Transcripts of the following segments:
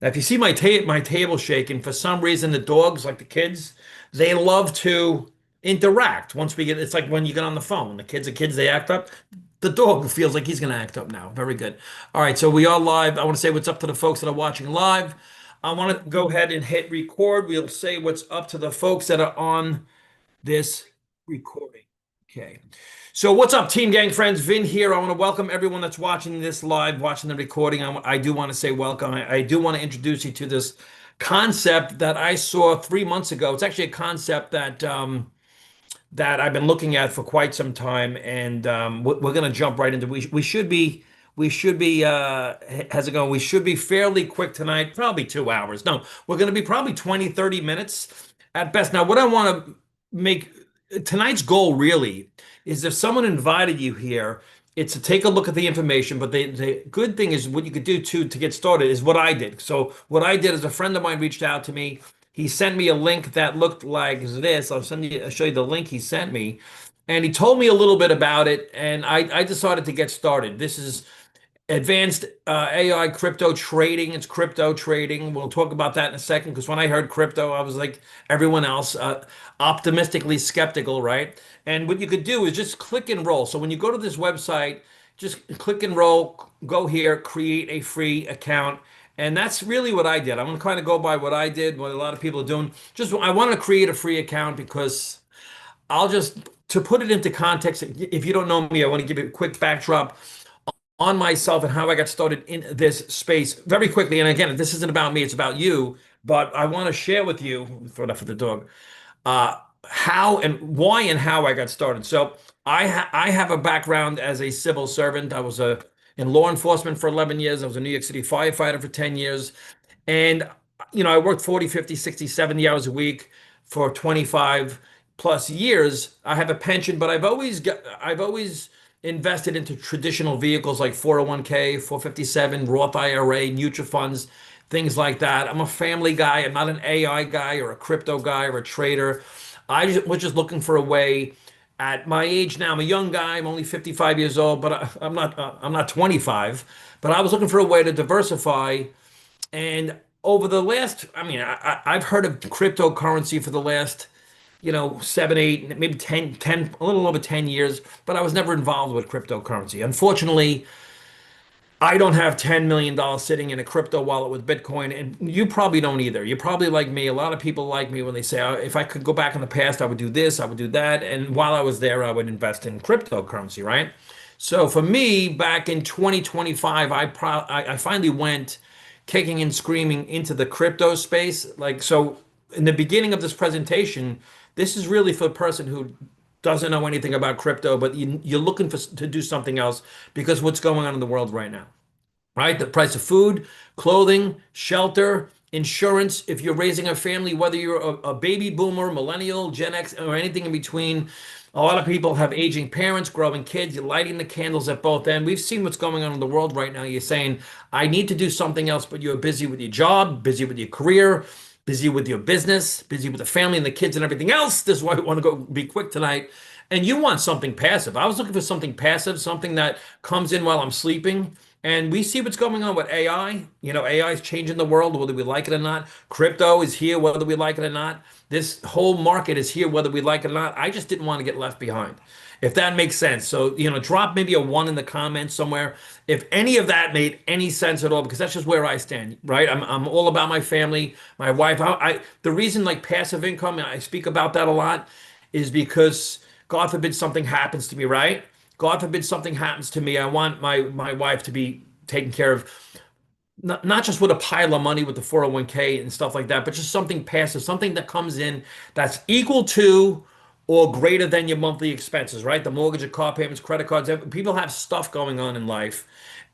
Now, if you see my table shaking, for some reason the dogs, like the kids, they love to interact. Once we get, it's like when you get on the phone. The kids are kids, they act up. The dog feels like he's going to act up now. Very good. All right, so we are live. I want to say what's up to the folks that are watching live. I want to go ahead and hit record. We'll say what's up to the folks that are on this recording. Okay. So what's up, Team Gang friends? Vin here. I want to welcome everyone that's watching this live, watching the recording. I do want to say welcome. I do want to introduce you to this concept that I saw 3 months ago. It's actually a concept that I've been looking at for quite some time, and we're going to jump right into. We should be how's it going? We should be fairly quick tonight, probably 2 hours. No, we're going to be probably 20, 30 minutes at best. Now, what I want to make tonight's goal really is if someone invited you here, it's to take a look at the information. But the good thing is what you could do too to get started is what I did. So what I did is a friend of mine reached out to me. He sent me a link that looked like this. I'll show you the link he sent me. And he told me a little bit about it, and I decided to get started. This is advanced AI crypto trading. It's crypto trading. We'll talk about that in a second because when I heard crypto, I was like everyone else, optimistically skeptical, right? And what you could do is just click and roll. So when you go to this website, just click and roll, go here, create a free account. And that's really what I did. I'm going to kind of go by what I did, what a lot of people are doing. Just I want to create a free account because I'll just, to put it into context, if you don't know me, I want to give you a quick backdrop on myself and how I got started in this space very quickly. And again, this isn't about me, it's about you. But I want to share with you, throw that for the dog, how and why and how I got started. So I have a background as a civil servant. I was in law enforcement for 11 years. I was a New York City firefighter for 10 years. And, I worked 40, 50, 60, 70 hours a week for 25 plus years. I have a pension, but I've always invested into traditional vehicles like 401k, 457, Roth IRA, mutual funds, things like that. I'm a family guy. I'm not an AI guy or a crypto guy or a trader. Was just looking for a way at my age now. I'm a young guy. I'm only 55 years old, but I'm not 25. But I was looking for a way to diversify. And over the last, I mean, I've heard of cryptocurrency for the last 7, 8, maybe 10, a little over 10 years, but I was never involved with cryptocurrency. Unfortunately, I don't have $10 million sitting in a crypto wallet with Bitcoin, and you probably don't either. You're probably like me. A lot of people like me when they say, if I could go back in the past, I would do this, I would do that. And while I was there, I would invest in cryptocurrency, right? So for me, back in 2025, I finally went kicking and screaming into the crypto space. Like, so in the beginning of this presentation, this is really for a person who doesn't know anything about crypto, but you're looking to do something else because what's going on in the world right now, right? The price of food, clothing, shelter, insurance. If you're raising a family, whether you're a baby boomer, millennial, Gen X, or anything in between, a lot of people have aging parents, growing kids. You're lighting the candles at both ends. We've seen what's going on in the world right now. You're saying, I need to do something else, but you're busy with your job, busy with your career, busy with your business, busy with the family and the kids and everything else. This is why we want to go be quick tonight. And you want something passive. I was looking for something passive, something that comes in while I'm sleeping. And we see what's going on with AI. AI is changing the world, whether we like it or not. Crypto is here, whether we like it or not. This whole market is here, whether we like it or not. I just didn't want to get left behind, if that makes sense. So, drop maybe a one in the comments somewhere if any of that made any sense at all, because that's just where I stand, right? I'm all about my family, my wife. The reason like passive income, and I speak about that a lot, is because God forbid something happens to me, right? God forbid something happens to me. I want my wife to be taken care of, not just with a pile of money with the 401k and stuff like that, but just something passive, something that comes in that's equal to or greater than your monthly expenses, right? The mortgage, the car payments, credit cards. People have stuff going on in life.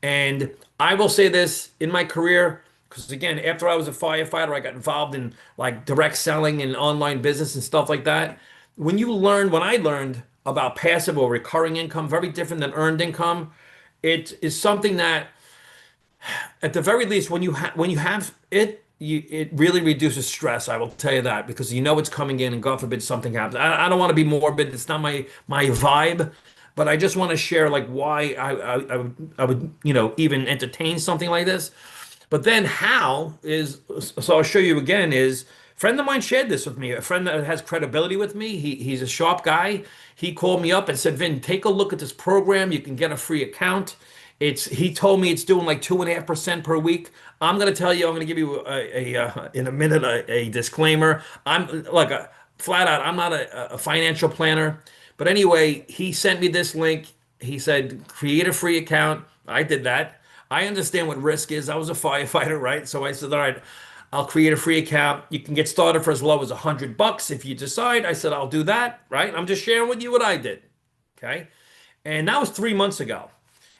And I will say this in my career, because again, after I was a firefighter, I got involved in like direct selling and online business and stuff like that. When I learned about passive or recurring income, very different than earned income, it is something that at the very least, when you have it, it really reduces stress. I will tell you that because you know it's coming in, and God forbid something happens. I don't want to be morbid. It's not my vibe, but I just want to share like why I would even entertain something like this. But then how is, so I'll show you again, is a friend of mine shared this with me, a friend that has credibility with me. He's a sharp guy. He called me up and said, Vin, take a look at this program. You can get a free account. He told me it's doing like 2.5% per week. I'm going to tell you, I'm going to give you in a minute, a disclaimer. I'm like a flat out, I'm not a financial planner. But anyway, he sent me this link. He said, create a free account. I did that. I understand what risk is. I was a firefighter, right? So I said, all right, I'll create a free account. You can get started for as low as $100 if you decide. I said, I'll do that, right? I'm just sharing with you what I did. Okay. And that was 3 months ago.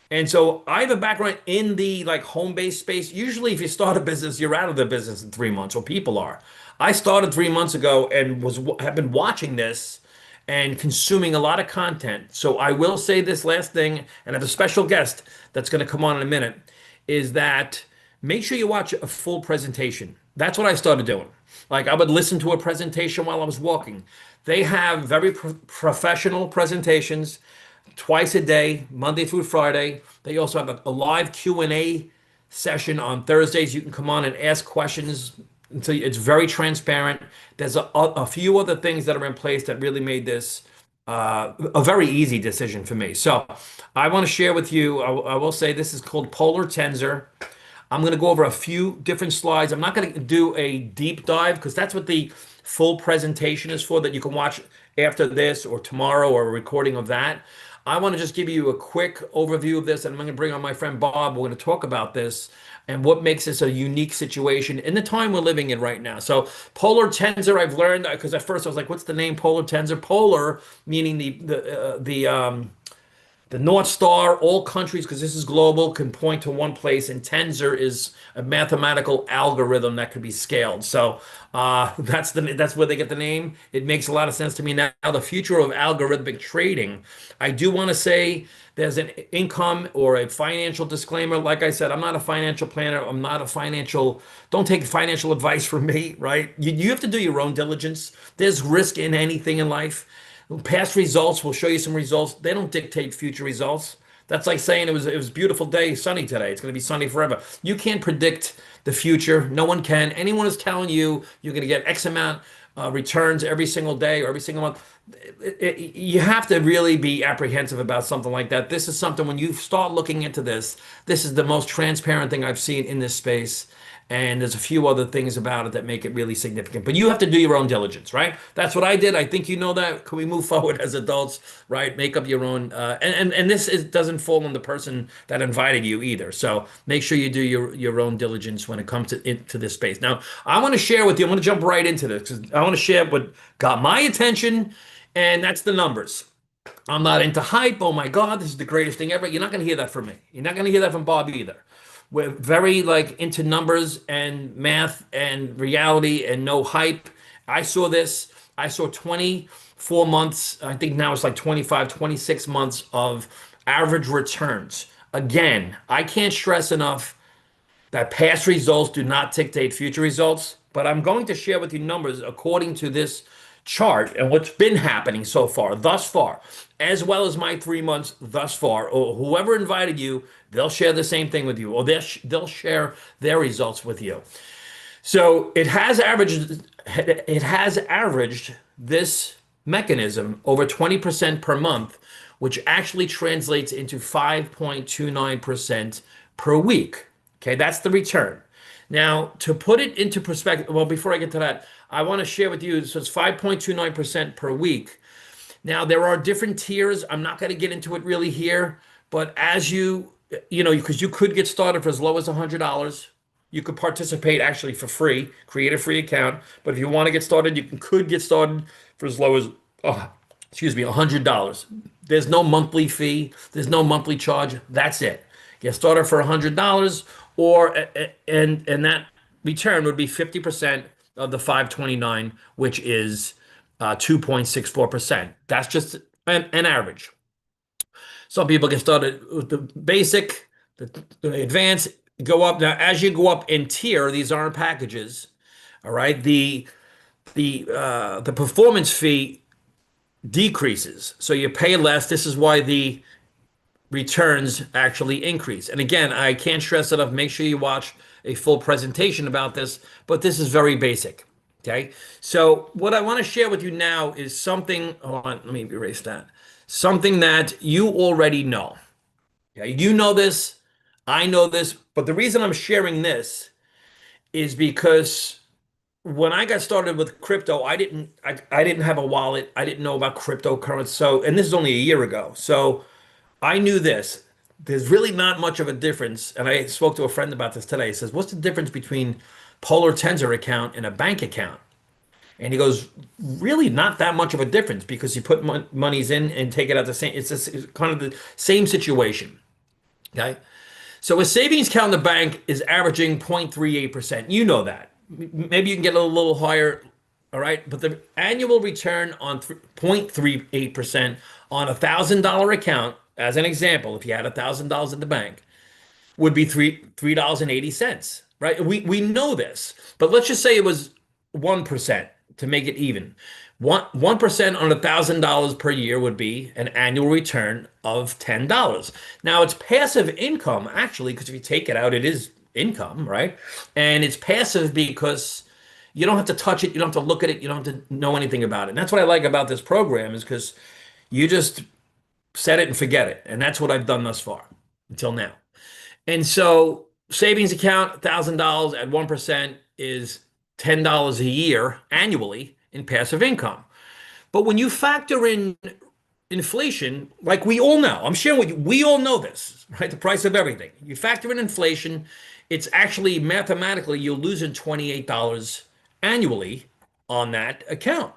And so I have a background in the like home-based space. Usually, if you start a business, you're out of the business in 3 months, or people are. I started 3 months ago and was have been watching this and consuming a lot of content. So I will say this last thing, and I have a special guest that's going to come on in a minute, is that make sure you watch a full presentation. That's what I started doing. Like I would listen to a presentation while I was walking. They have very professional presentations twice a day, Monday through Friday. They also have a live Q&A session on Thursdays. You can come on and ask questions until it's very transparent. There's a few other things that are in place that really made this a very easy decision for me. So I want to share with you, I will say this is called Polar Tensor. I'm going to go over a few different slides. I'm not going to do a deep dive because that's what the full presentation is for, that you can watch after this or tomorrow or a recording of that. I want to just give you a quick overview of this, and I'm going to bring on my friend Bob. We're going to talk about this and what makes this a unique situation in the time we're living in right now. So, Polar Tensor, I've learned because at first I was like, "What's the name Polar Tensor?" Polar meaning the North Star, all countries, because this is global, can point to one place, and tensor is a mathematical algorithm that could be scaled. So that's where they get the name. It makes a lot of sense to me now. The future of algorithmic trading. I do want to say there's an income or a financial disclaimer. Like I said, I'm not a financial planner. I'm not a financial. Don't take financial advice from me, right? You have to do your own diligence. There's risk in anything in life. Past results will show you some results. They don't dictate future results. That's like saying it was a beautiful day, sunny today. It's going to be sunny forever. You can't predict the future. No one can. Anyone is telling you you're going to get X amount returns every single day or every single month. You have to really be apprehensive about something like that. This is something when you start looking into this, this is the most transparent thing I've seen in this space. And there's a few other things about it that make it really significant. But you have to do your own diligence, right? That's what I did. I think you know that. Can we move forward as adults, right? Make up your own. And this doesn't fall on the person that invited you either. So make sure you do your own diligence when it comes to this space. Now, I want to share with you. I'm going to jump right into this because I want to share what got my attention, and that's the numbers. I'm not into hype. Oh my God, this is the greatest thing ever. You're not going to hear that from me. You're not going to hear that from Bob either. We're very like into numbers and math and reality and no hype. I saw this. I saw 24 months. I think now it's like 25, 26 months of average returns. Again, I can't stress enough that past results do not dictate future results, but I'm going to share with you numbers according to this chart and what's been happening so far, thus far, as well as my 3 months thus far, or whoever invited you, they'll share the same thing with you, or they'll share their results with you. So it has averaged this mechanism over 20% per month, which actually translates into 5.29% per week. Okay, that's the return. Now, to put it into perspective, well, before I get to that, I want to share with you, so it's 5.29% per week. Now, there are different tiers. I'm not going to get into it really here, but as because you could get started for as low as $100. You could participate actually for free, create a free account. But if you want to get started, could get started for as low as, $100. There's no monthly fee. There's no monthly charge. That's it. Get started for $100, and that return would be 50% of the 529, which is 2.64%. That's just an average. Some people get started with the basic, the advanced, go up. Now, as you go up in tier, these aren't packages. All right. The performance fee decreases. So you pay less. This is why the returns actually increase. And again, I can't stress enough. Make sure you watch a full presentation about this, but this is very basic. Okay. So what I want to share with you now is something, hold on, let me erase that. Something that you already know. Okay. You know this, I know this, but the reason I'm sharing this is because when I got started with crypto, I didn't have a wallet. I didn't know about cryptocurrency. So, and this is only a year ago. So I knew this. There's really not much of a difference. And I spoke to a friend about this today. He says, "What's the difference between Polar Tensor account and a bank account?" And he goes, "Really not that much of a difference because you put monies in and take it out the same. It's kind of the same situation." Okay. So a savings account in the bank is averaging 0.38%. You know that. Maybe you can get a little higher, all right? But the annual return on 0.38% on $1,000 account, as an example, if you had $1,000 at the bank, would be $3 and 80 cents, right? We know this, but let's just say it was 1% to make it even. 1% on $1,000 per year would be an annual return of $10. Now it's passive income actually, because if you take it out, it is income, right? And it's passive because you don't have to touch it, you don't have to look at it, you don't have to know anything about it. And that's what I like about this program is because you just set it and forget it. And that's what I've done thus far until now. And so savings account, $1,000 at 1% is $10 a year annually in passive income. But when you factor in inflation, like we all know, I'm sharing with you, we all know this, right? The price of everything. You factor in inflation, it's actually mathematically you're losing $28 annually on that account.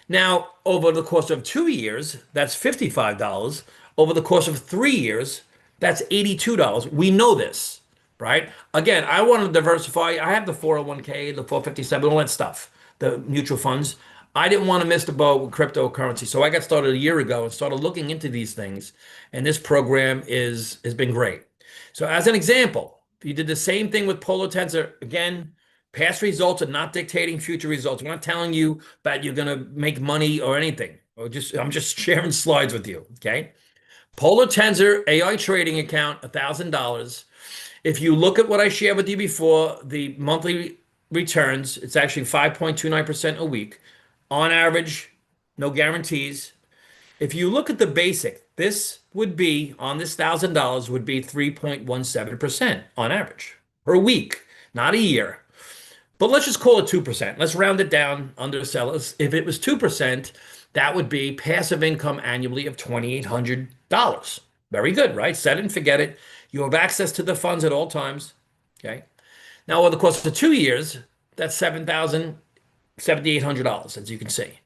Now, over the course of 2 years, that's $55. Over the course of 3 years, that's $82. We know this, right? Again, I want to diversify. I have the 401k, the 457, all that stuff, the mutual funds. I didn't want to miss the boat with cryptocurrency. So I got started a year ago and started looking into these things. And this program has been great. So as an example, if you did the same thing with Polar Tensor, again, past results are not dictating future results. I'm not telling you that you're going to make money or anything. Or just I'm just sharing slides with you. Okay. Polar Tensor AI trading account, $1,000. If you look at what I shared with you before, the monthly returns, it's actually 5.29% a week on average, no guarantees. If you look at the basic, this would be on this $1,000 would be 3.17% on average per week, not a year. But let's just call it 2%. Let's round it down, undersell it. If it was 2%, that would be passive income annually of $2,800. Very good, right? Set it and forget it. You have access to the funds at all times. Okay. Now, over the course of 2 years, that's $7,800, as you can see.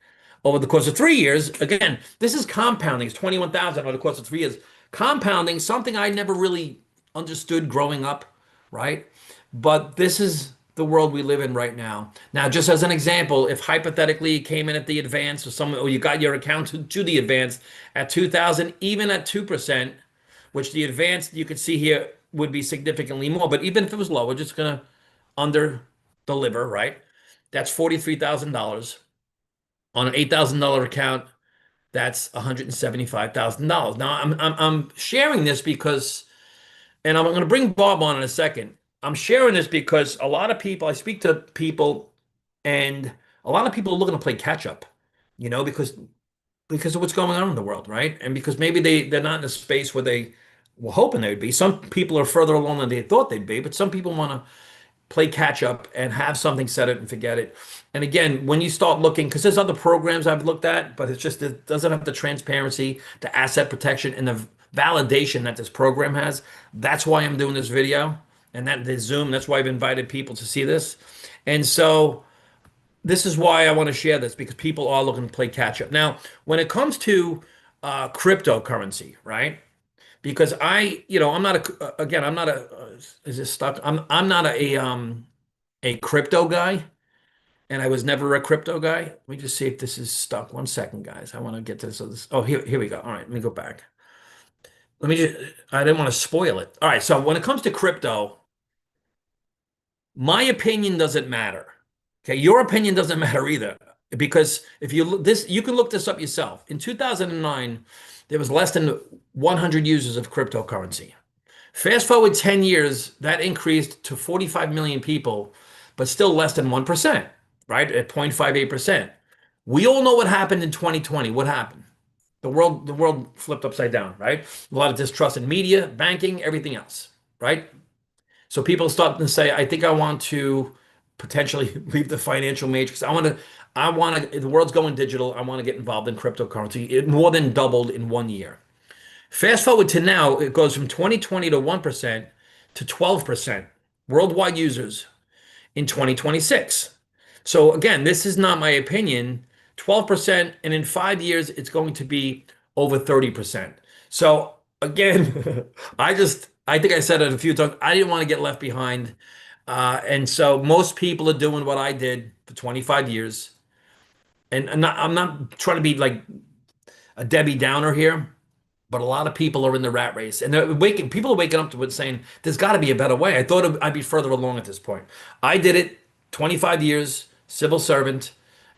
Over the course of 3 years, again, this is compounding. It's 21,000 over the course of 3 years. Compounding, something I never really understood growing up, right? But this is the world we live in right now. Now, just as an example, if hypothetically you came in at the advance or you got your account to the advance at 2,000, even at 2%, which the advance you could see here would be significantly more. But even if it was low, we're just going to under deliver, right? That's $43,000 on an $8,000 account. That's $175,000. Now I'm sharing this because, and I'm going to bring Bob on in a second. I'm sharing this because a lot of people, I speak to people, and a lot of people are looking to play catch up, because of what's going on in the world, right? And because maybe they're not in a space where they were hoping they would be. Some people are further along than they thought they'd be, but some people want to play catch up and have something, set it and forget it. And again, when you start looking, because there's other programs I've looked at, but it doesn't have the transparency, the asset protection, and the validation that this program has. That's why I'm doing this video, and that the Zoom. That's why I've invited people to see this. And so this is why I want to share this, because people are looking to play catch up. Now, when it comes to cryptocurrency, right? Because I'm not I'm not is this stuck? I'm not a crypto guy, and I was never a crypto guy. Let me just see if this is stuck. 1 second, guys. I want to get this. Oh, here we go. All right, let me go back. I didn't want to spoil it. All right, so when it comes to crypto, my opinion doesn't matter. Okay, your opinion doesn't matter either. Because if you look this, you can look this up yourself. In 2009, there was less than 100 users of cryptocurrency. Fast forward 10 years, that increased to 45 million people, but still less than 1%, right? At 0.58%. We all know what happened in 2020. What happened? The world flipped upside down, right? A lot of distrust in media, banking, everything else, right? So people start to say, I think I want to potentially leave the financial matrix. The world's going digital. I want to get involved in cryptocurrency. It more than doubled in 1 year. Fast forward to now, it goes from 2020 to 1% to 12% worldwide users in 2026. So again, this is not my opinion. 12%, and in 5 years, it's going to be over 30%. So again, I think I said it a few times. I didn't want to get left behind. And so most people are doing what I did for 25 years. And I'm not trying to be like a Debbie Downer here, but a lot of people are in the rat race, and people are waking up to it saying, there's got to be a better way. I thought I'd be further along at this point. I did it 25 years, civil servant,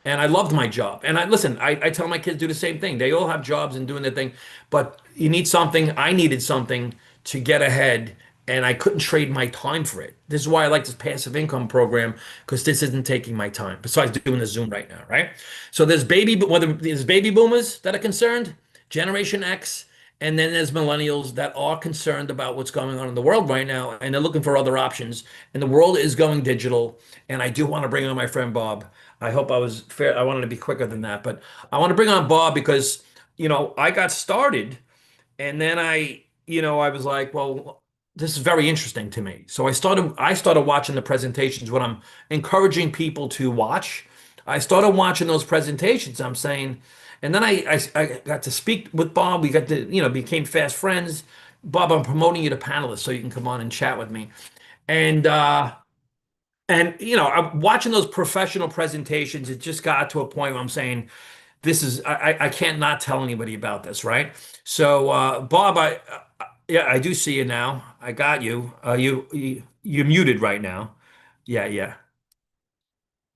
and I loved my job. And I tell my kids do the same thing. They all have jobs and doing their thing, but you need something. I needed something to get ahead, and I couldn't trade my time for it. This is why I like this passive income program, because this isn't taking my time. Besides doing the Zoom right now, right? So whether there's baby boomers that are concerned, Generation X, and then there's millennials that are concerned about what's going on in the world right now, and they're looking for other options. And the world is going digital. And I do want to bring on my friend Bob. I hope I was fair. I wanted to be quicker than that, but I want to bring on Bob because, I got started, and then I was like, well, this is very interesting to me. So I started watching the presentations. What I'm encouraging people to watch, I started watching those presentations. I'm saying, and then I got to speak with Bob. We got to, became fast friends. Bob, I'm promoting you to panelist so you can come on and chat with me. And I'm watching those professional presentations. It just got to a point where I'm saying, I can't not tell anybody about this, right? So, Bob, yeah, I do see you now. I got you. You're muted right now. Yeah, yeah.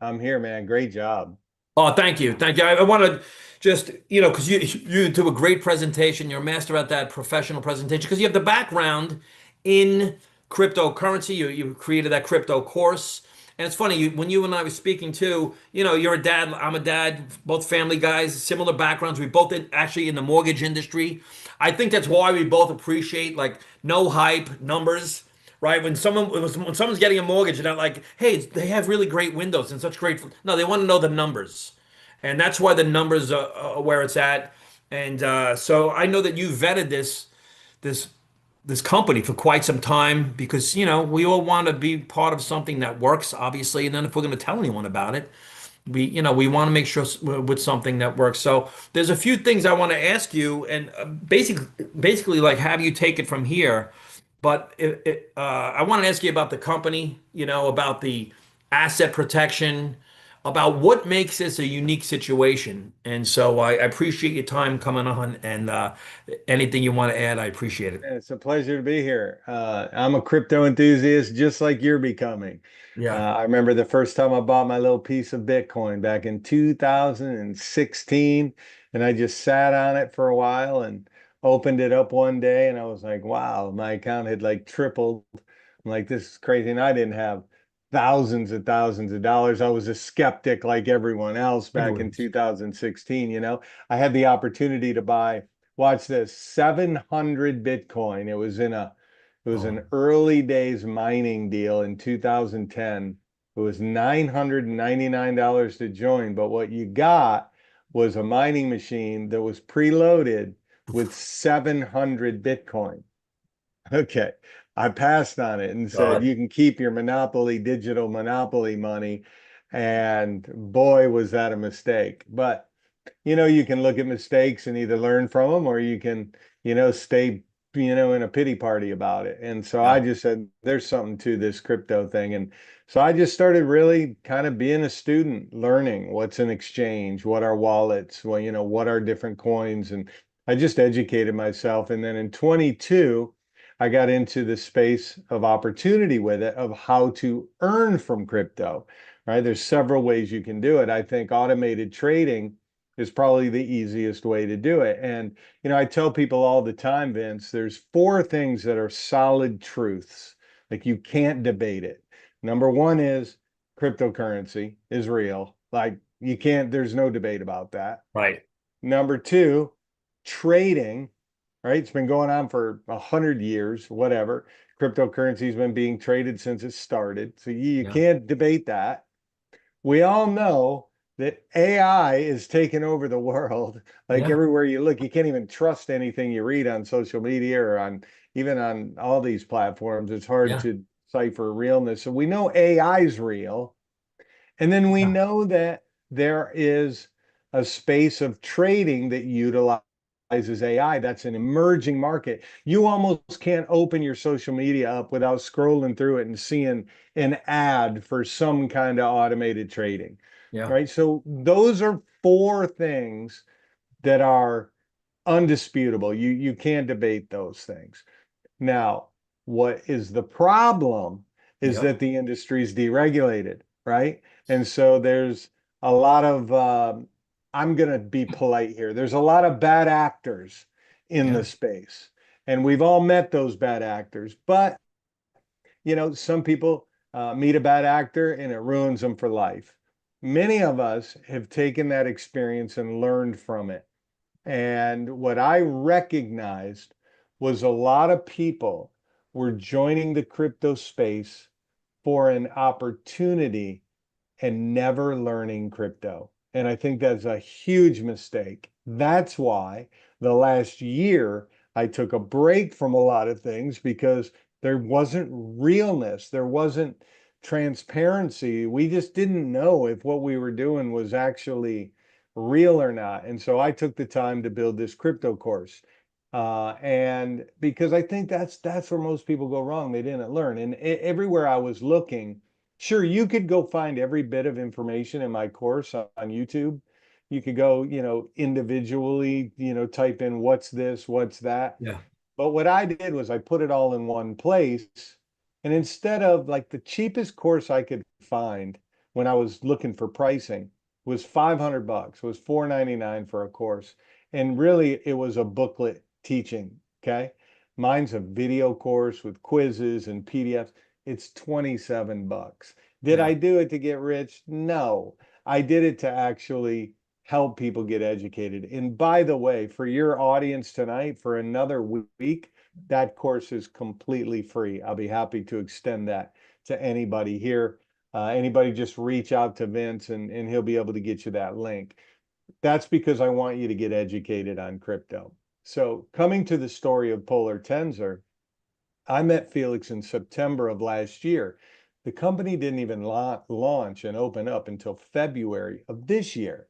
I'm here, man. Great job. Oh, thank you. Thank you. I want to just, because you do a great presentation. You're a master at that professional presentation because you have the background in cryptocurrency. You created that crypto course. And it's funny, when you and I were speaking too, you're a dad, I'm a dad, both family guys, similar backgrounds. We both actually in the mortgage industry. I think that's why we both appreciate like no hype numbers, right? When someone's getting a mortgage, and they're like, "Hey, they have really great windows and such great." No, they want to know the numbers, and that's why the numbers are where it's at. And so I know that you vetted this this company for quite some time because we all want to be part of something that works, obviously. And then if we're going to tell anyone about it, we want to make sure we're with something that works. So there's a few things I want to ask you, and basically like have you take it from here. But I want to ask you about the company, about the asset protection, about what makes this a unique situation. And so I appreciate your time coming on, and anything you want to add, I appreciate it. It's a pleasure to be here. I'm a crypto enthusiast just like you're becoming. Yeah. I remember the first time I bought my little piece of Bitcoin back in 2016, and I just sat on it for a while and opened it up one day, and I was like, wow, my account had like tripled. I'm like, this is crazy. And I didn't have thousands of dollars. I was a skeptic like everyone else back in Everyone's. 2016. I had the opportunity to buy, watch this, 700 Bitcoin. It was Oh, an early days mining deal in 2010. It was $999 to join, but what you got was a mining machine that was preloaded with 700 Bitcoin. Okay. I passed on it and said, God. you can keep your Monopoly digital Monopoly money. And boy, was that a mistake. But you can look at mistakes and either learn from them or you can, stay, in a pity party about it. And so I Yeah. just said, there's something to this crypto thing. And so I just started really kind of being a student, learning what's an exchange, what are wallets, well, what are different coins. And I just educated myself. And then in 22, I got into the space of opportunity with it, of how to earn from crypto, right? There's several ways you can do it. I think automated trading is probably the easiest way to do it. And, I tell people all the time, Vince, there's four things that are solid truths. Like you can't debate it. Number one is cryptocurrency is real. Like you can't, there's no debate about that. Right. Number two, trading, right? It's been going on for 100 years, whatever. Cryptocurrency's been being traded since it started. So you Yeah. can't debate that. We all know that AI is taking over the world. Like Yeah. everywhere you look, you can't even trust anything you read on social media or on even on all these platforms. It's hard Yeah. to decipher realness. So we know AI is real. And then we Yeah. know that there is a space of trading that utilizes AI. That's an emerging market. You almost can't open your social media up without scrolling through it and seeing an ad for some kind of automated trading, Yeah. right? So those are four things that are undisputable. You can't debate those things. Now, what is the problem is Yep. that the industry is deregulated, right? And so there's a lot of, I'm going to be polite here. There's a lot of bad actors in the Yeah. space. And we've all met those bad actors. But, some people meet a bad actor and it ruins them for life. Many of us have taken that experience and learned from it. And what I recognized was a lot of people were joining the crypto space for an opportunity and never learning crypto. And I think that's a huge mistake. That's why the last year I took a break from a lot of things because there wasn't realness, there wasn't transparency. We just didn't know if what we were doing was actually real or not. And so I took the time to build this crypto course. And because I think that's where most people go wrong. They didn't learn. And everywhere I was looking, sure, you could go find every bit of information in my course on YouTube. You could go, individually, type in what's this, what's that. Yeah. But what I did was I put it all in one place. And instead of like the cheapest course I could find when I was looking for pricing was $500, was $499 for a course. And really it was a booklet teaching. Okay. Mine's a video course with quizzes and PDFs. It's $27. Did Yeah. I do it to get rich? No. I did it to actually help people get educated. And by the way, for your audience tonight, for another week, that course is completely free. I'll be happy to extend that to anybody here. Anybody just reach out to Vince and he'll be able to get you that link. That's because I want you to get educated on crypto. So, coming to the story of Polar Tensor, I met Felix in September of last year. The company didn't even launch and open up until February of this year.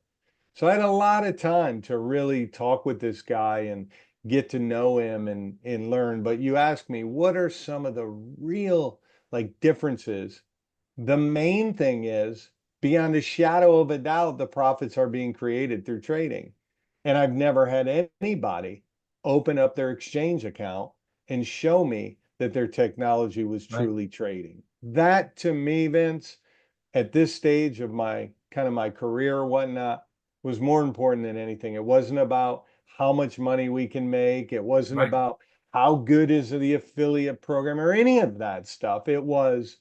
So I had a lot of time to really talk with this guy and get to know him and learn. But you asked me, what are some of the real like differences? The main thing is, beyond a shadow of a doubt, the profits are being created through trading. And I've never had anybody open up their exchange account and show me that their technology was Right. truly trading. That to me, Vince, at this stage of my kind of my career or whatnot, was more important than anything. It wasn't about how much money we can make. It wasn't Right. about how good is the affiliate program or any of that stuff. It was,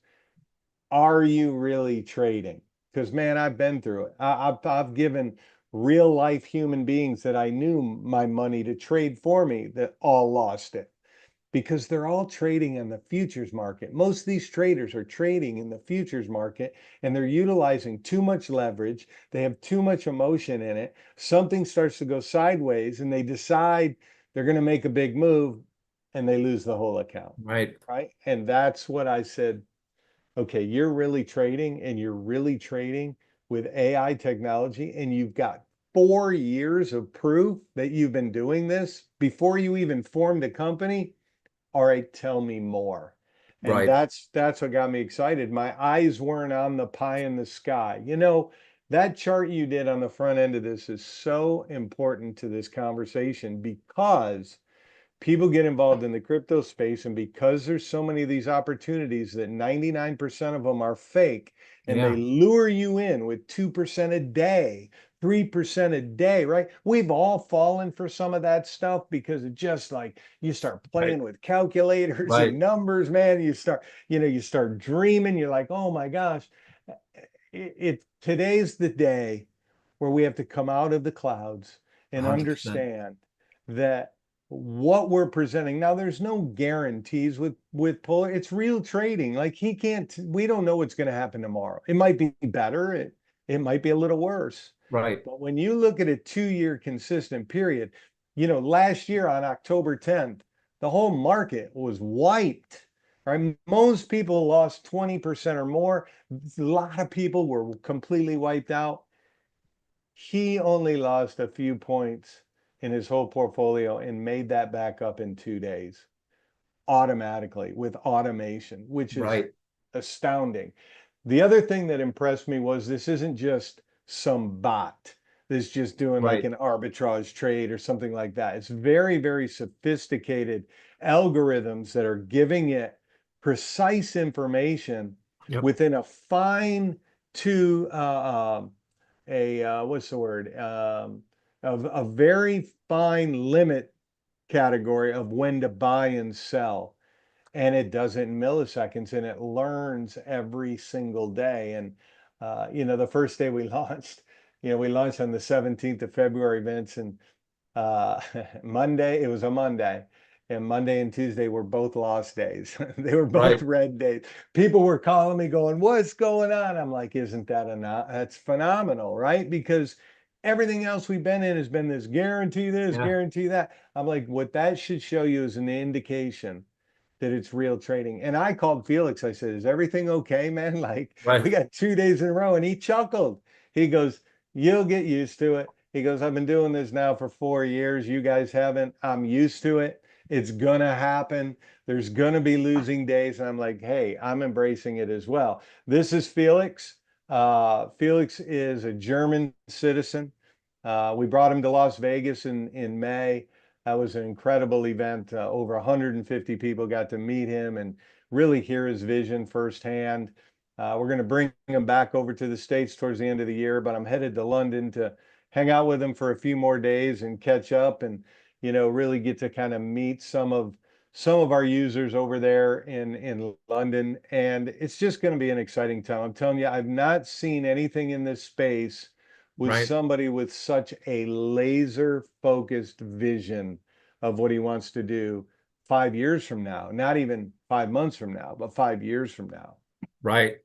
are you really trading? Because man, I've been through it. I've given real life human beings that I knew my money to trade for me that all lost it because they're all trading in the futures market. Most of these traders are trading in the futures market and they're utilizing too much leverage. They have too much emotion in it. Something starts to go sideways and they decide they're going to make a big move and they lose the whole account. Right. Right. And that's what I said. Okay, you're really trading and you're really trading with AI technology, and you've got 4 years of proof that you've been doing this before you even formed a company. All right, tell me more. And Right. that's what got me excited. My eyes weren't on the pie in the sky. That chart you did on the front end of this is so important to this conversation because people get involved in the crypto space, and because there's so many of these opportunities that 99% of them are fake, and they Yeah. lure you in with 2% a day, 3% a day, right? We've all fallen for some of that stuff because it just like you start Right. playing with calculators Right. and numbers, man. You start dreaming. You're like, oh my gosh, today's the day where we have to come out of the clouds and 100%. understand that what we're presenting now, there's no guarantees with pull. It's real trading. Like he can't, we don't know what's going to happen tomorrow. It might be better, it might be a little worse. Right. But when you look at a 2 year consistent period, last year on October 10th, the whole market was wiped. Right? Most people lost 20% or more. A lot of people were completely wiped out. He only lost a few points in his whole portfolio and made that back up in 2 days automatically with automation, which is Right. astounding. The other thing that impressed me was this isn't just some bot that's just doing like Right. an arbitrage trade or something like that. It's very, very sophisticated algorithms that are giving it precise information Yep. within a fine to what's the word, of a very fine limit category of when to buy and sell, and it does it in milliseconds, and it learns every single day. And the first day we launched, we launched on the 17th of February, Vince, and uh, Monday, it was a Monday, and Monday and Tuesday were both lost days. They were both Right. red days. People were calling me going, "What's going on?" I'm like, "Isn't that enough? That's phenomenal, right?" Because everything else we've been in has been this, Yeah. guarantee that. I'm like, what that should show you is an indication that it's real trading. And I called Felix. I said, "Is everything okay, man?" Like, we Right. got 2 days in a row. And he chuckled. He goes, "You'll get used to it." He goes, "I've been doing this now for 4 years. You guys haven't. I'm used to it. It's going to happen. There's going to be losing days." And I'm like, "Hey, I'm embracing it as well." This is Felix. Felix is a German citizen. We brought him to Las Vegas in May. That was an incredible event. Over 150 people got to meet him and really hear his vision firsthand. We're going to bring him back over to the States towards the end of the year, but I'm headed to London to hang out with him for a few more days and catch up and, really get to kind of meet some of our users over there in London. And it's just going to be an exciting time. I'm telling you, I've not seen anything in this space with Right. somebody with such a laser focused vision of what he wants to do 5 years from now, not even 5 months from now, but 5 years from now. Right.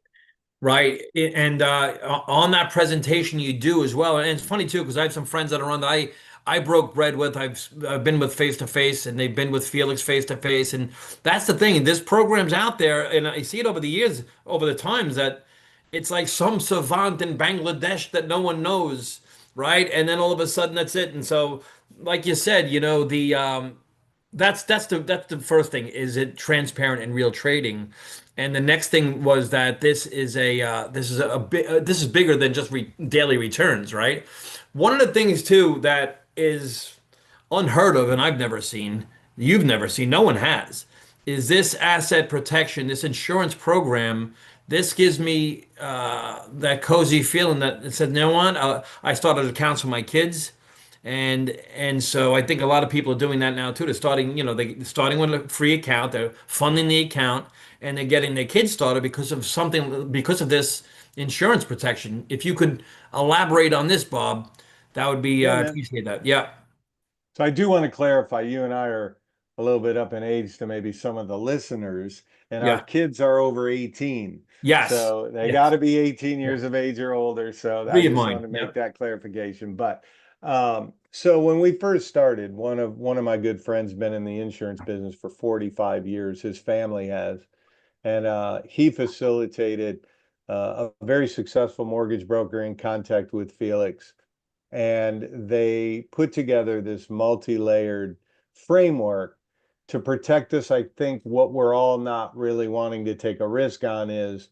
Right. And on that presentation you do as well. And it's funny too, because I have some friends that are on that I broke bread with. I've been with face to face and they've been with Felix face to face. And that's the thing. This program's out there and I see it over the years, over the times that it's like some savant in Bangladesh that no one knows, right? And then all of a sudden that's it. And so, like you said, the that's the first thing. Is it transparent and real trading? And the next thing was that this is bigger than just daily returns, right? One of the things too that is unheard of, and I've never seen, you've never seen, no one has, is this asset protection, this insurance program. This gives me that cozy feeling that it said, you know what? I started accounts for my kids. And so I think a lot of people are doing that now too. They're starting, they starting with a free account, they're funding the account, and they're getting their kids started because of this insurance protection. If you could elaborate on this, Bob, that would be Yeah, man. appreciate that. Yeah. So I do want to clarify, you and I are a little bit up in age to maybe some of the listeners, and our Yeah. kids are over 18. Yes. So they got Yes. to be 18 Yeah. years of age or older. So I Read just want mine. to Yeah. make that clarification. But so when we first started, one of my good friends been in the insurance business for 45 years. His family has, and he facilitated a very successful mortgage broker in contact with Felix, and they put together this multi-layered framework to protect us. I think what we're all not really wanting to take a risk on is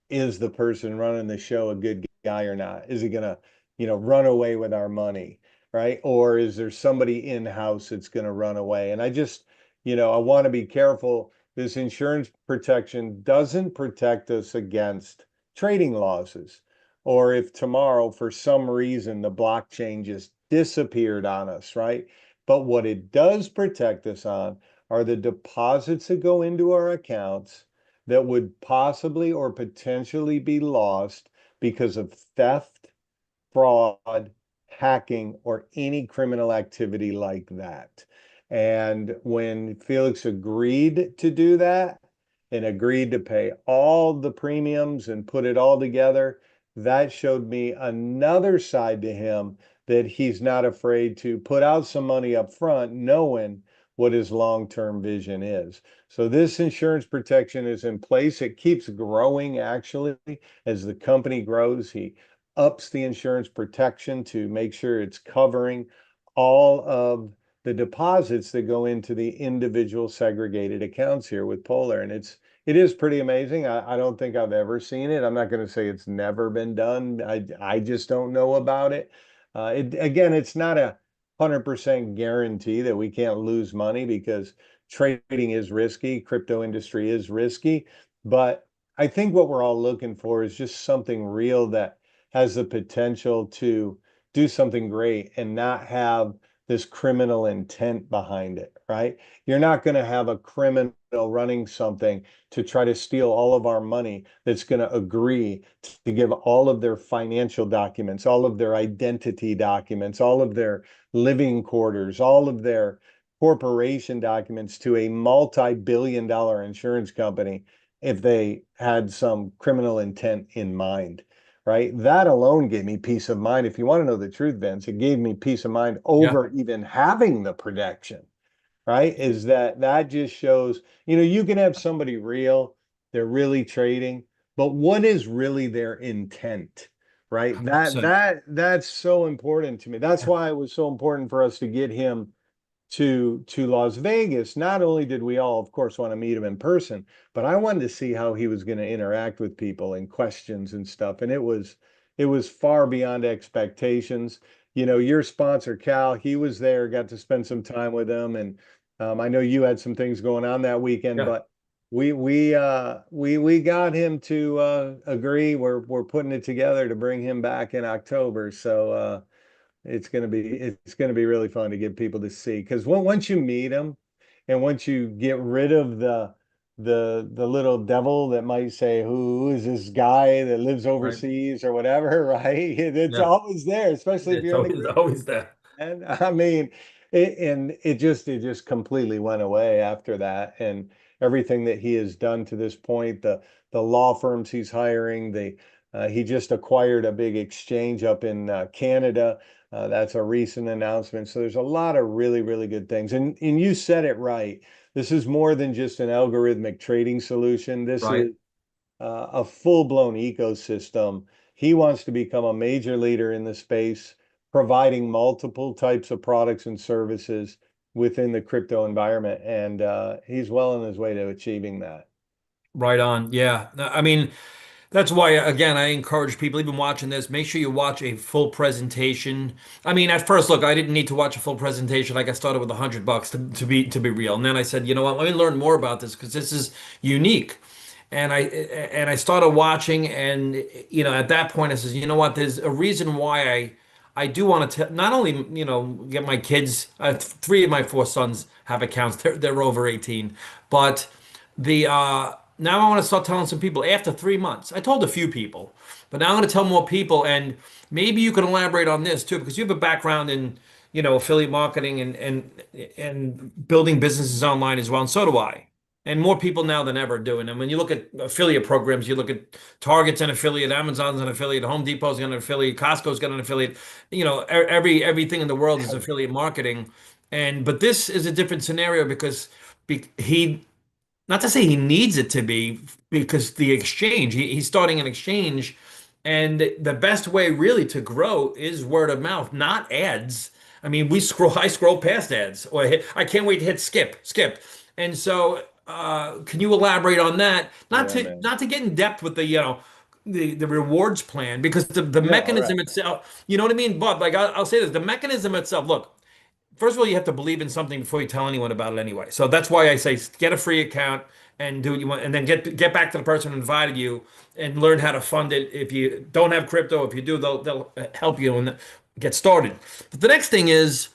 the person running the show a good guy or not? Is he gonna, run away with our money, right? Or is there somebody in-house that's gonna run away? And I just I want to be careful. This insurance protection doesn't protect us against trading losses. Or if tomorrow, for some reason, the blockchain just disappeared on us, right? But what it does protect us on are the deposits that go into our accounts that would possibly or potentially be lost because of theft, fraud, hacking, or any criminal activity like that. And when Felix agreed to do that and agreed to pay all the premiums and put it all together, that showed me another side to him, that he's not afraid to put out some money up front, knowing what his long-term vision is. So this insurance protection is in place. It keeps growing actually as the company grows. He ups the insurance protection to make sure it's covering all of the deposits that go into the individual segregated accounts here with Polar. And it is pretty amazing. I don't think I've ever seen it. I'm not going to say it's never been done. I just don't know about it. Again, it's not 100% guarantee that we can't lose money, because trading is risky, crypto industry is risky. But I think what we're all looking for is just something real that has the potential to do something great and not have this criminal intent behind it, right? You're not going to have a criminal running something to try to steal all of our money that's going to agree to give all of their financial documents, all of their identity documents, all of their living quarters, all of their corporation documents to a multi-billion-dollar insurance company if they had some criminal intent in mind, right? That alone gave me peace of mind. If you want to know the truth, Vince, it gave me peace of mind Yeah, over even having the protection, right? Is that just shows, you can have somebody real, they're really trading, but what is really their intent, right? That 100%. that that's so important to me. That's Yeah, why it was so important for us to get him to Las Vegas. Not only did we all, of course, want to meet him in person, but I wanted to see how he was going to interact with people and questions and stuff. And it was far beyond expectations. Your sponsor, Cal, he was there, got to spend some time with him. And I know you had some things going on that weekend, yeah, but we got him to agree. We're putting it together to bring him back in October. So it's gonna be really fun to get people to see, because once you meet them and once you get rid of the little devil that might say, who is this guy that lives right. overseas or whatever, right? It's Yeah, always there, especially if it's you're in the always crypto. always there. And I mean, it just completely went away after that. And everything that he has done to this point, the law firms he's hiring, he just acquired a big exchange up in Canada. That's a recent announcement. So there's a lot of really, really good things. And you said it right. This is more than just an algorithmic trading solution. This Right. is a full-blown ecosystem. He wants to become a major leader in the space, providing multiple types of products and services within the crypto environment. And he's well on his way to achieving that. Right on. Yeah. I mean, that's why, again, I encourage people, even watching this, make sure you watch a full presentation. I mean, at first, look, I didn't need to watch a full presentation. Like I started with $100 to be real, and then I said, you know what, let me learn more about this because this is unique. And I started watching, and at that point, I says, you know what, there's a reason why I do want to not only get my kids. Three of my four sons have accounts. They're over 18, but the now I want to start telling some people after 3 months. I told a few people, but now I'm going to tell more people. And maybe you can elaborate on this too, because you have a background in, affiliate marketing and building businesses online as well, and so do I. And more people now than ever doing. And when you look at affiliate programs, you look at Target's an affiliate, Amazon's an affiliate, Home Depot's got an affiliate, Costco's got an affiliate. Everything in the world is affiliate marketing. But this is a different scenario because he not to say he needs it to be, because the exchange, he's starting an exchange, and the best way really to grow is word of mouth, not ads. I mean, I scroll past ads, or I can't wait to hit skip. And so, can you elaborate on that? Not Yeah, to man. not to get in depth with the rewards plan, because the No, all right. mechanism itself, you know what I mean, Bob? Like I'll say this, the mechanism itself. Look, first of all, you have to believe in something before you tell anyone about it anyway. So that's why I say get a free account and do what you want, and then get back to the person who invited you and learn how to fund it. If you don't have crypto, if you do, they'll help you and get started. But the next thing is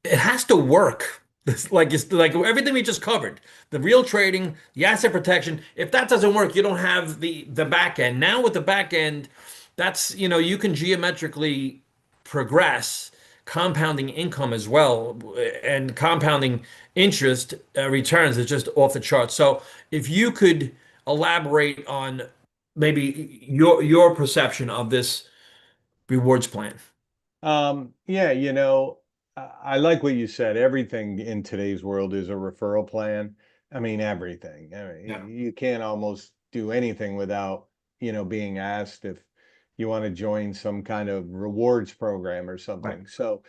it has to work. It's like everything we just covered. The real trading, the asset protection. If that doesn't work, you don't have the back end. Now with the back end, that's you can geometrically progress compounding income as well, and compounding interest returns is just off the charts. So if you could elaborate on maybe your perception of this rewards plan. Yeah, I like what you said. Everything in today's world is a referral plan. I mean, everything. I Yeah. mean, you can't almost do anything without, being asked if you want to join some kind of rewards program or Right. something. So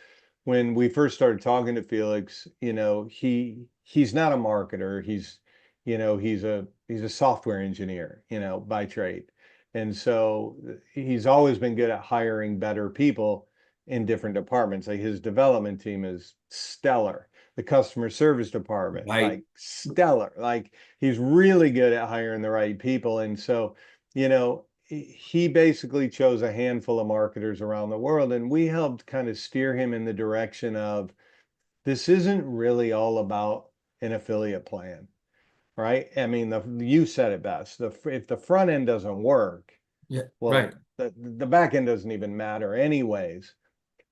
when we first started talking to Felix, he's not a marketer. He's a software engineer, by trade. And so he's always been good at hiring better people in different departments. Like his development team is stellar. The customer service department, Right. like stellar. Like he's really good at hiring the right people. And so, he basically chose a handful of marketers around the world, and we helped kind of steer him in the direction of this isn't really all about an affiliate plan, right? I mean, you said it best. If the front end doesn't work, Yeah. Right. well, the back end doesn't even matter anyways.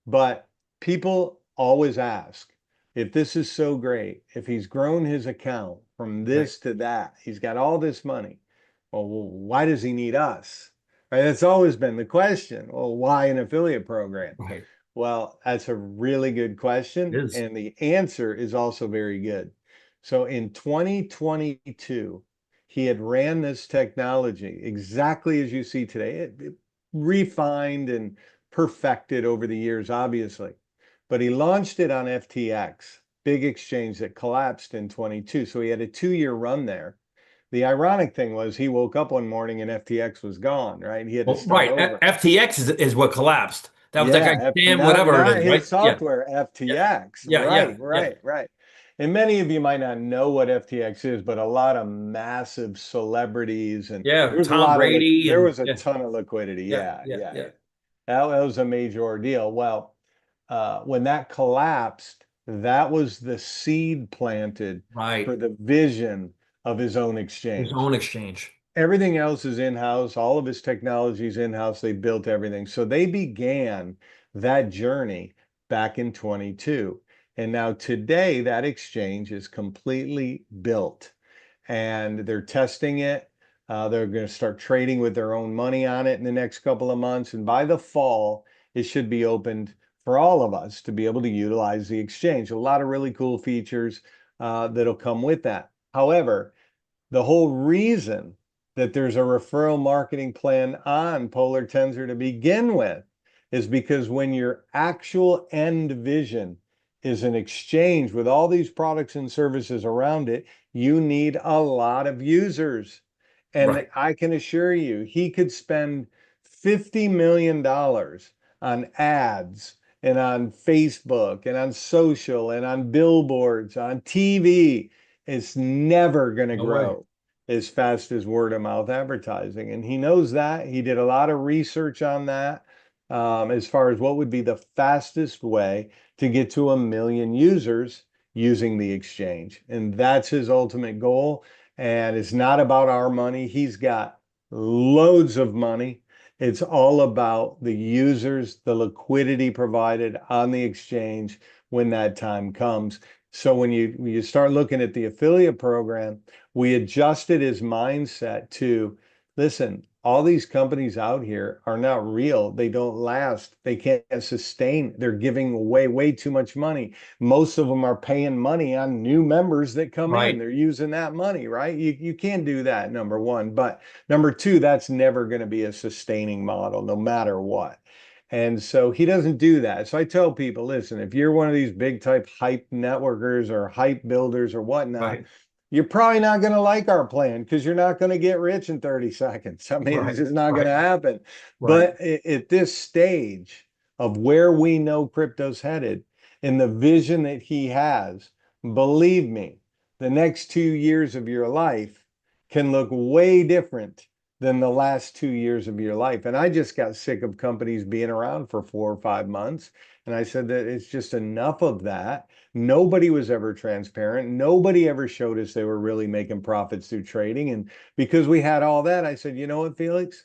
But people always ask if this is so great, if he's grown his account from Right. this to that, he's got all this money. Well, why does he need us? Right? That's always been the question. Well, why an affiliate program? Right. Well, that's a really good It question. is. And the answer is also very good. So in 2022, he had ran this technology exactly as you see today. It refined and perfected over the years, obviously. But he launched it on FTX, big exchange that collapsed in 22. So he had a 2-year run there. The ironic thing was he woke up one morning and FTX was gone, right? He had to Well, start right. over. FTX is what collapsed. That was that guy Sam, Not whatever it not is, his right? Yeah. software, Yeah. FTX. Yeah. Yeah. Right, Yeah. right, right. And many of you might not know what FTX is, but a lot of massive celebrities and Yeah. Tom Brady there and was a yeah. ton of liquidity. Yeah. Yeah, Yeah. yeah, Yeah. yeah. That was a major ordeal. Well, when that collapsed, that was the seed planted for Right. the vision of his own His exchange. own exchange. Everything else is in-house. All of his technology is in-house. They built everything. So they began that journey back in 22. And now today, that exchange is completely built and they're testing it. They're going to start trading with their own money on it in the next couple of months. And by the fall, it should be opened for all of us to be able to utilize the exchange. A lot of really cool features that'll come with that. However, the whole reason that there's a referral marketing plan on Polar Tensor to begin with is because when your actual end vision is an exchange with all these products and services around it, you need a lot of users. And Right. I can assure you, he could spend $50 million on ads and on Facebook and on social and on billboards, on TV. It's never going to No way. grow as fast as word of mouth advertising. And he knows that. He did a lot of research on that as far as what would be the fastest way to get to 1 million users using the exchange. And that's his ultimate goal. And it's not about our money. He's got loads of money. It's all about the users, the liquidity provided on the exchange when that time comes. So when you start looking at the affiliate program, we adjusted his mindset to, listen, all these companies out here are not real. They don't last. They can't sustain. They're giving away way too much money. Most of them are paying money on new members that come in. Right. They're using that money, right? You can't do that, number one. But number two, that's never going to be a sustaining model, no matter what. And so he doesn't do that. So I tell people, listen, if you're one of these big type hype networkers or hype builders or whatnot, Right. you're probably not going to like our plan because you're not going to get rich in 30 seconds. I mean, it's Right. just not going Right. to happen. Right. But at this stage of where we know crypto's headed, and the vision that he has, believe me, the next 2 years of your life can look way different than the last 2 years of your life. And I just got sick of companies being around for 4 or 5 months. And I said that it's just enough of that. Nobody was ever transparent. Nobody ever showed us they were really making profits through trading. And because we had all that, I said, you know what, Felix?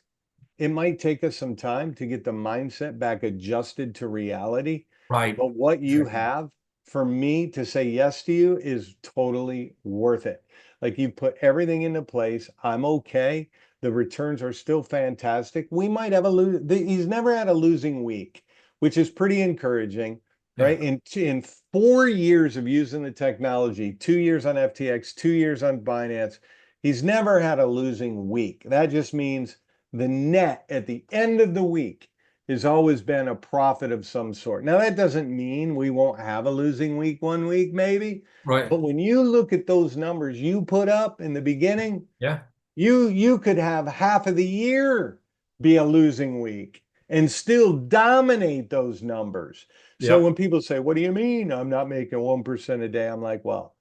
It might take us some time to get the mindset back adjusted to reality. Right. But what you have for me to say yes to you is totally worth it. Like you put everything into place. I'm okay. The returns are still fantastic. We might have he's never had a losing week, which is pretty encouraging, Yeah. right? In 4 years of using the technology, 2 years on FTX, 2 years on Binance, he's never had a losing week. That just means the net at the end of the week has always been a profit of some sort. Now, that doesn't mean we won't have a losing week one week, maybe. Right. But when you look at those numbers you put up in the beginning, Yeah. you could have half of the year be a losing week and still dominate those numbers. So Yep. when people say, "What do you mean I'm not making 1% a day?" I'm like, well,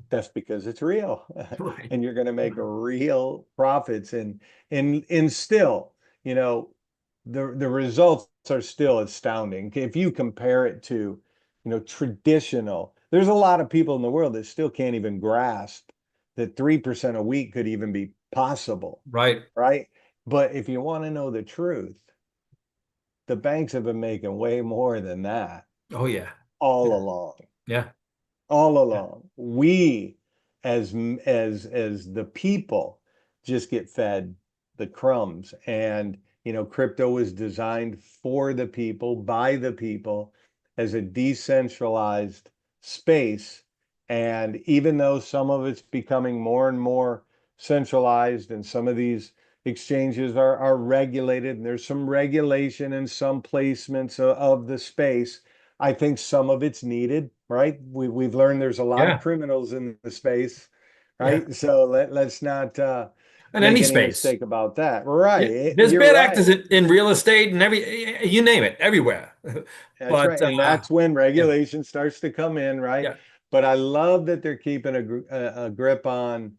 that's because it's real Right. and you're going to make real profits and still, you know, the results are still astounding. If you compare it to, traditional, there's a lot of people in the world that still can't even grasp that 3% a week could even be possible, Right. right? But if you want to know the truth, the banks have been making way more than that Oh yeah. all Yeah. along. Yeah. All Yeah. along. We as the people just get fed the crumbs. And crypto was designed for the people, by the people, as a decentralized space. And even though some of it's becoming more and more centralized, and some of these exchanges are regulated, and there's some regulation and some placements of the space, I think some of it's needed, right? We've learned there's a lot of Yeah. criminals in the space, Yeah. right? So let's not In make any any space. mistake about that. Yeah. Right. There's You're bad actors right. in real estate and you name it, everywhere. That's But right. And that's when yeah. regulation starts to come in, right? Yeah. But I love that they're keeping a grip on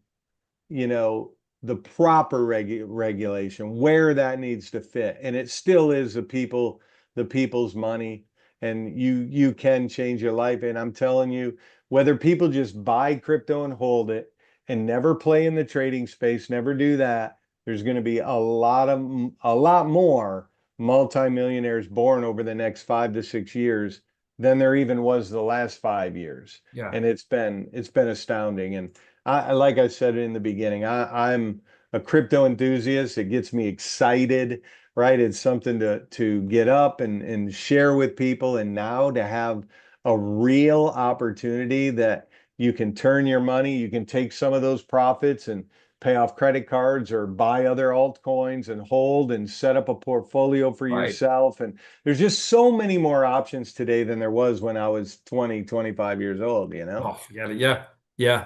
the proper regulation where that needs to fit. And it still is the people's money, and you can change your life. And I'm telling you, whether people just buy crypto and hold it and never play in the trading space, never do that, there's going to be a lot more multimillionaires born over the next 5 to 6 years than there even was the last 5 years. Yeah. And it's been astounding. And like I said in the beginning, I'm a crypto enthusiast. It gets me excited, right? It's something to get up and share with people. And now to have a real opportunity that you can turn your money, you can take some of those profits and pay off credit cards or buy other altcoins and hold and set up a portfolio for Right. yourself. And there's just so many more options today than there was when I was 20, 25 years old, you know? Oh, forget it. Yeah. Yeah.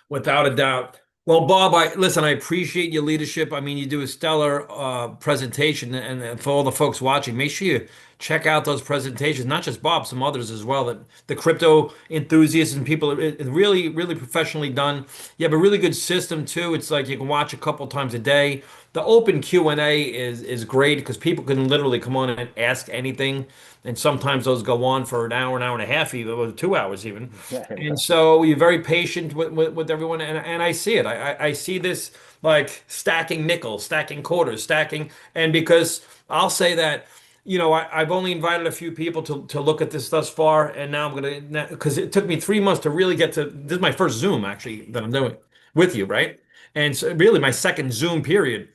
Without a doubt. Well, Bob, I appreciate your leadership. I mean, you do a stellar presentation, and for all the folks watching, make sure you check out those presentations. Not just Bob, some others as well. That the crypto enthusiasts and people, it really, really professionally done. You have a really good system too. It's like you can watch a couple times a day. The open Q&A is great because people can literally come on and ask anything, and sometimes those go on for an hour and a half, even or 2 hours even. And so you're very patient with everyone, and I see it. I see this like stacking nickels, stacking quarters, stacking, and because I'll say that, I've only invited a few people to look at this thus far, and now I'm gonna because it took me 3 months to really get to this is my first Zoom actually that I'm doing with you, right? And so really my second Zoom period.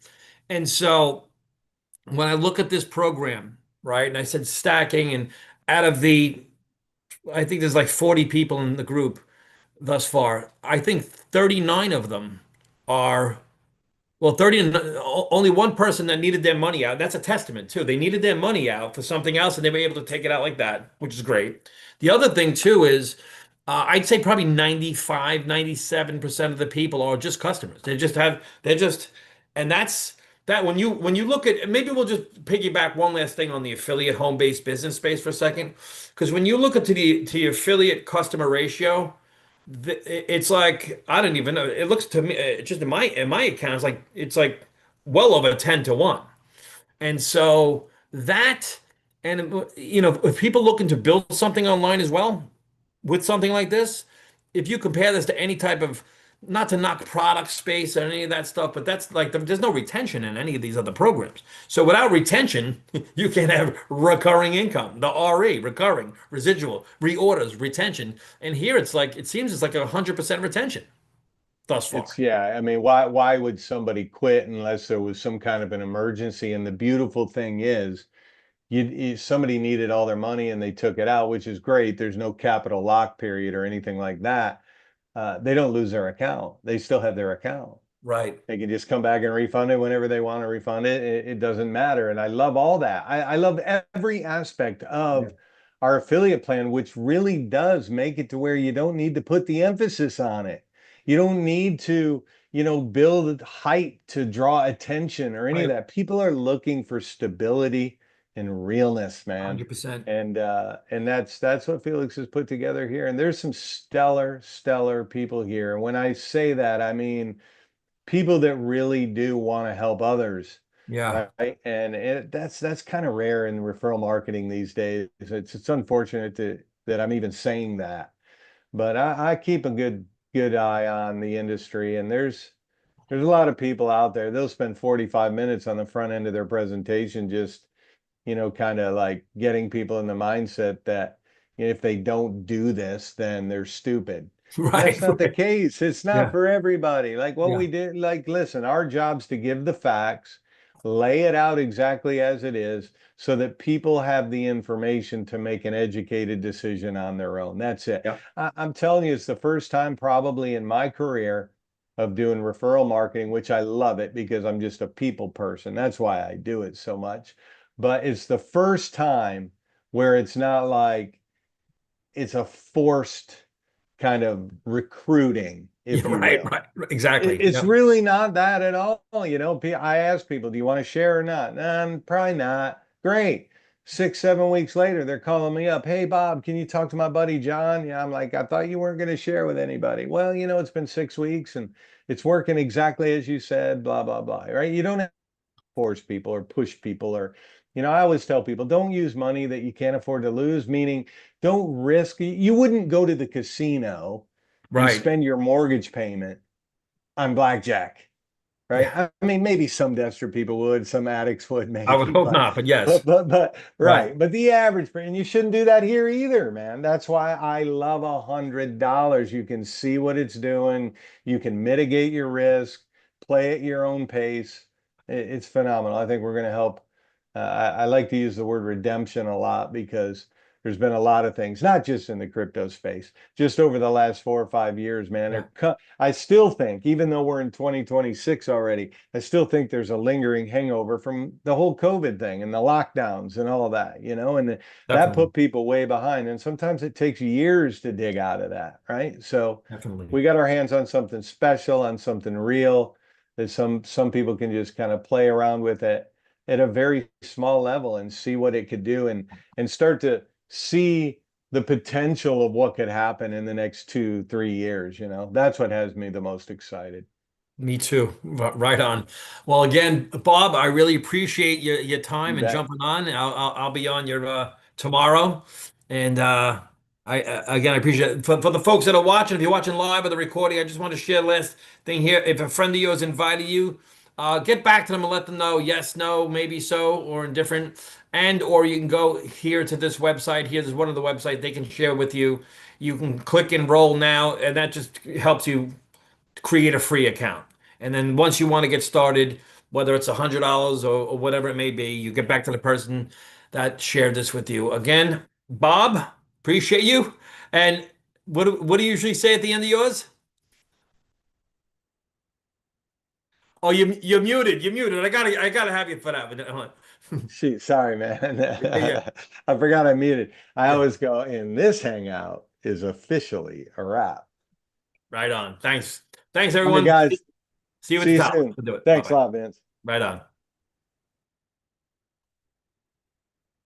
And so when I look at this program, right, and I said stacking, and out of I think there's like 40 people in the group thus far. I think 39 of them are, well, 30, only one person that needed their money out. That's a testament too. They needed their money out for something else and they were able to take it out like that, which is great. The other thing too is I'd say probably 95, 97% of the people are just customers. They're just, and that's that when you look at, maybe we'll just piggyback one last thing on the affiliate home-based business space for a second, because when you look at the affiliate customer ratio, it's like I don't even know. It looks to me just in my account, it's like well over 10 to 1. And so that, and if people looking to build something online as well with something like this, if you compare this to any type of, not to knock product space or any of that stuff, but that's like there's no retention in any of these other programs. So without retention, you can have recurring income, the RE, recurring, residual, reorders, retention. And here it seems it's like 100% retention thus It's far. yeah, I mean, why would somebody quit unless there was some kind of an emergency? And the beautiful thing is, somebody needed all their money and they took it out, which is great. There's no capital lock period or anything like that. They don't lose their account. They still have their account. Right. They can just come back and refund it whenever they want to refund it. It doesn't matter. And I love all that. I love every aspect Yeah. of our affiliate plan, which really does make it to where you don't need to put the emphasis on it. You don't need to, build height to draw attention or any of Right. that. People are looking for stability and realness, man. 100%. And that's what Felix has put together here. And there's some stellar, stellar people here. And when I say that, I mean people that really do want to help others, Yeah. right? And that's kind of rare in referral marketing these days. It's unfortunate that I'm even saying that, but I keep a good eye on the industry, and there's a lot of people out there. They'll spend 45 minutes on the front end of their presentation just kind of like getting people in the mindset that if they don't do this, then they're stupid. And that's Right. not the Right. case. It's not Yeah. for everybody. Like what Yeah. we did, like, listen, our job's to give the facts, lay it out exactly as it is, so that people have the information to make an educated decision on their own. That's it. Yeah. I'm telling you, it's the first time probably in my career of doing referral marketing, which I love it because I'm just a people person. That's why I do it so much. But it's the first time where it's not like it's a forced kind of recruiting, if Yeah. you Right. will. Right. Exactly. It's Yeah. really not that at all. I ask people, do you want to share or not? Nah, probably not. Great. 6, 7 weeks later, they're calling me up. Hey, Bob, can you talk to my buddy John? Yeah, I'm like, I thought you weren't going to share with anybody. Well, it's been 6 weeks and it's working exactly as you said, blah, blah, blah. Right? You don't force people or push people or I always tell people don't use money that you can't afford to lose, meaning don't risk. You wouldn't go to the casino and Right. spend your mortgage payment on blackjack, right? Yeah. I mean, maybe some desperate people would, some addicts would, I would maybe, hope but not, but but yes. but but Right. right. But the average, and you shouldn't do that here either, man. That's why I love $100. You can see what it's doing. You can mitigate your risk, play at your own pace. It's phenomenal. I think we're going to help. I like to use the word redemption a lot because there's been a lot of things, not just in the crypto space, just over the last 4 or 5 years, man. Yeah. I still think, even though we're in 2026 already, I still think there's a lingering hangover from the whole COVID thing and the lockdowns and all that, and that Definitely. put people way behind. And sometimes it takes years to dig out of that, right? So Definitely. we got our hands on something special, on something real that some people can just kind of play around with it at a very small level and see what it could do and start to see the potential of what could happen in the next 2, 3 years. That's what has me the most excited. Me too. Right on. Well, again, Bob, I really appreciate your You time and bet. jumping on. I'll be on your tomorrow, and again I appreciate it. For the folks that are watching. If you're watching live or the recording, I just want to share last thing here. If a friend of yours invited you, get back to them and let them know yes, no, maybe so, or indifferent, and or you can go here to this website. Here's one of the websites they can share with you. You can click enroll now, and that just helps you create a free account. And then once you want to get started, whether it's $100 or whatever it may be, you get back to the person that shared this with you. Again, Bob, appreciate you. And what do you usually say at the end of yours? Oh, you're muted. You're muted. I gotta have you for that. But hold on. Shoot, sorry, man. Yeah, yeah, I forgot I muted. I yeah. always go, and this hangout is officially a wrap. Right on. Thanks. Thanks, All right, everyone. guys. See you at See the you top. soon. We'll do it. Bye Thanks a bye. lot, Vince. Right on.